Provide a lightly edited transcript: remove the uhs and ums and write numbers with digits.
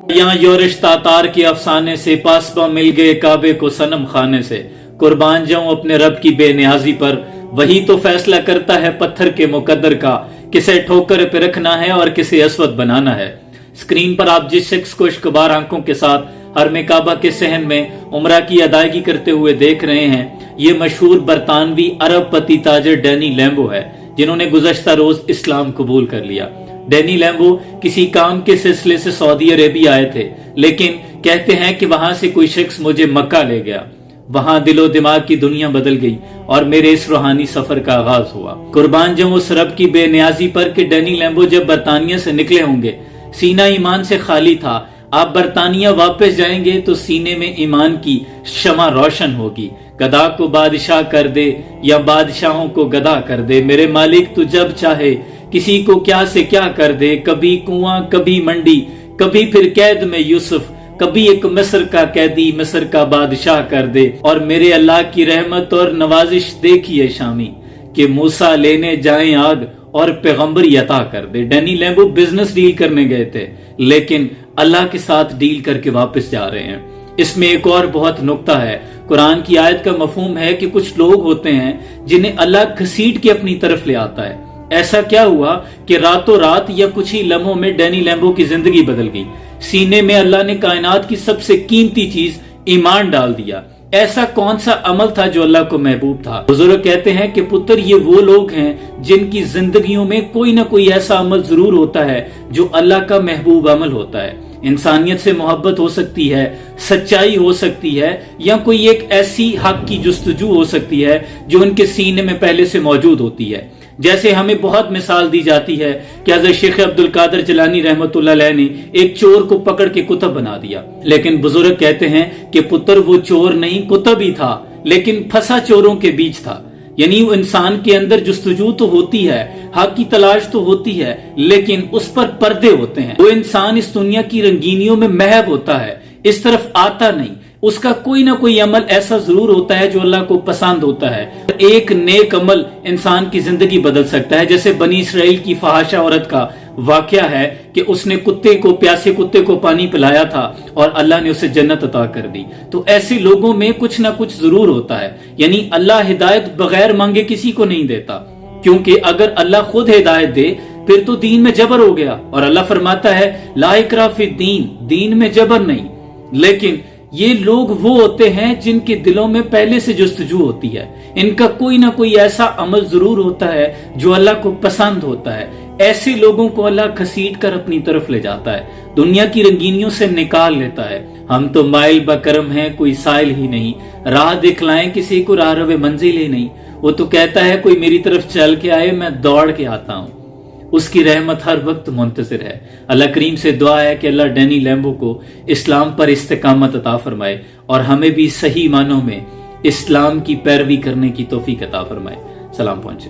यहाँ योरिश तातार के अफसाने से पासबा मिल गए काबे को सनम खाने से। कुर्बान जाऊं अपने रब की बेनियाजी पर, वही तो फैसला करता है पत्थर के मुकद्दर का, किसे ठोकर पे रखना है और किसे अस्वद बनाना है। स्क्रीन पर आप जिस शख्स को इश्कबार आंखों के साथ हरमे काबा के सहन में उम्रा की अदायगी करते हुए देख रहे हैं, ये मशहूर बरतानवी अरब पति ताजर डैनी लैम्बो है, जिन्होंने गुज़श्ता रोज इस्लाम कबूल कर लिया। डैनी लैम्बो किसी काम के सिलसिले से सऊदी अरेबिया आए थे, लेकिन कहते हैं कि वहां से कोई शख्स मुझे मक्का ले गया। वहां दिलो दिमाग की दुनिया बदल गई और मेरे इस रूहानी सफर का आगाज हुआ। कुर्बान जाऊं उस रब की बेनियाजी पर कि डैनी लैम्बो जब बरतानिया से निकले होंगे, सीना ईमान से खाली था। आप बरतानिया वापस जाएंगे तो सीने में ईमान की शमा रोशन होगी। गधा को बादशाह कर दे या बादशाहों को गधा कर दे, मेरे मालिक तू जब चाहे किसी को क्या से क्या कर दे। कभी कुआं, कभी मंडी, कभी फिर कैद में यूसुफ, कभी एक मिस्र का कैदी मिस्र का बादशाह कर दे। और मेरे अल्लाह की रहमत और नवाजिश देखिए शामी कि मूसा लेने जाएं आग और पैगंबरी अता कर दे। डैनी लैम्बो बिजनेस डील करने गए थे, लेकिन अल्लाह के साथ डील करके वापस जा रहे हैं। इसमें एक और बहुत नुक्ता है। कुरान की आयत का मफहूम है कि कुछ लोग होते हैं जिन्हें अल्लाह घसीट के अपनी तरफ ले आता है। ऐसा क्या हुआ कि रातों रात या कुछ ही लम्हों में डैनी लैम्बो की जिंदगी बदल गई। सीने में अल्लाह ने कायनात की सबसे कीमती चीज ईमान डाल दिया। ऐसा कौन सा अमल था जो अल्लाह को महबूब था? बुजुर्ग कहते हैं कि पुत्र, ये वो लोग हैं जिनकी जिंदगियों में कोई ना कोई ऐसा अमल जरूर होता है जो अल्लाह का महबूब अमल होता है। इंसानियत से मोहब्बत हो सकती है, सच्चाई हो सकती है, या कोई एक ऐसी हक की जुस्तजू हो सकती है जो उनके सीने में पहले से मौजूद होती है। जैसे हमें बहुत मिसाल दी जाती है कि हज़रत शेख अब्दुल कादिर जिलानी रहमतुल्लाह अलैह ने एक चोर को पकड़ के कुतुब बना दिया, लेकिन बुजुर्ग कहते हैं कि पुत्र, वो चोर नहीं कुतुब ही था, लेकिन फंसा चोरों के बीच था। यानी वो इंसान के अंदर जुस्तजू तो होती है, हक की तलाश तो होती है, लेकिन उस पर पर्दे होते हैं। वो इंसान इस दुनिया की रंगीनियों में महव होता है, इस तरफ आता नहीं। उसका कोई ना कोई अमल ऐसा जरूर होता है जो अल्लाह को पसंद होता है। एक नेक अमल इंसान की जिंदगी बदल सकता है। जैसे बनी इसराइल की फहाशा औरत का वाकया है कि उसने प्यासे कुत्ते को पानी पिलाया था और अल्लाह ने उसे जन्नत अता कर दी। तो ऐसे लोगों में कुछ ना कुछ जरूर होता है। यानी अल्लाह हिदायत बगैर मांगे किसी को नहीं देता, क्योंकि अगर अल्लाह खुद हिदायत दे फिर तो दीन में जबर हो गया। और अल्लाह फरमाता है ला इकराह फिद्दीन, दीन में जबर नहीं। लेकिन ये लोग वो होते हैं जिनके दिलों में पहले से जुस्तजू होती है। इनका कोई ना कोई ऐसा अमल जरूर होता है जो अल्लाह को पसंद होता है। ऐसे लोगों को अल्लाह घसीट कर अपनी तरफ ले जाता है, दुनिया की रंगीनियों से निकाल लेता है। हम तो माइल बकरम हैं, कोई साइल ही नहीं, राह दिखलाएं किसी को राह रवे मंजिल ही नहीं। वो तो कहता है कोई मेरी तरफ चल के आए, मैं दौड़ के आता हूं। उसकी रहमत हर वक्त मुंतज़िर है। अल्लाह करीम से दुआ है कि अल्लाह डैनी लैम्बो को इस्लाम पर इस्तिकामत अता फरमाए और हमें भी सही मानों में इस्लाम की पैरवी करने की तौफीक अता फरमाए। सलाम पहुंचे।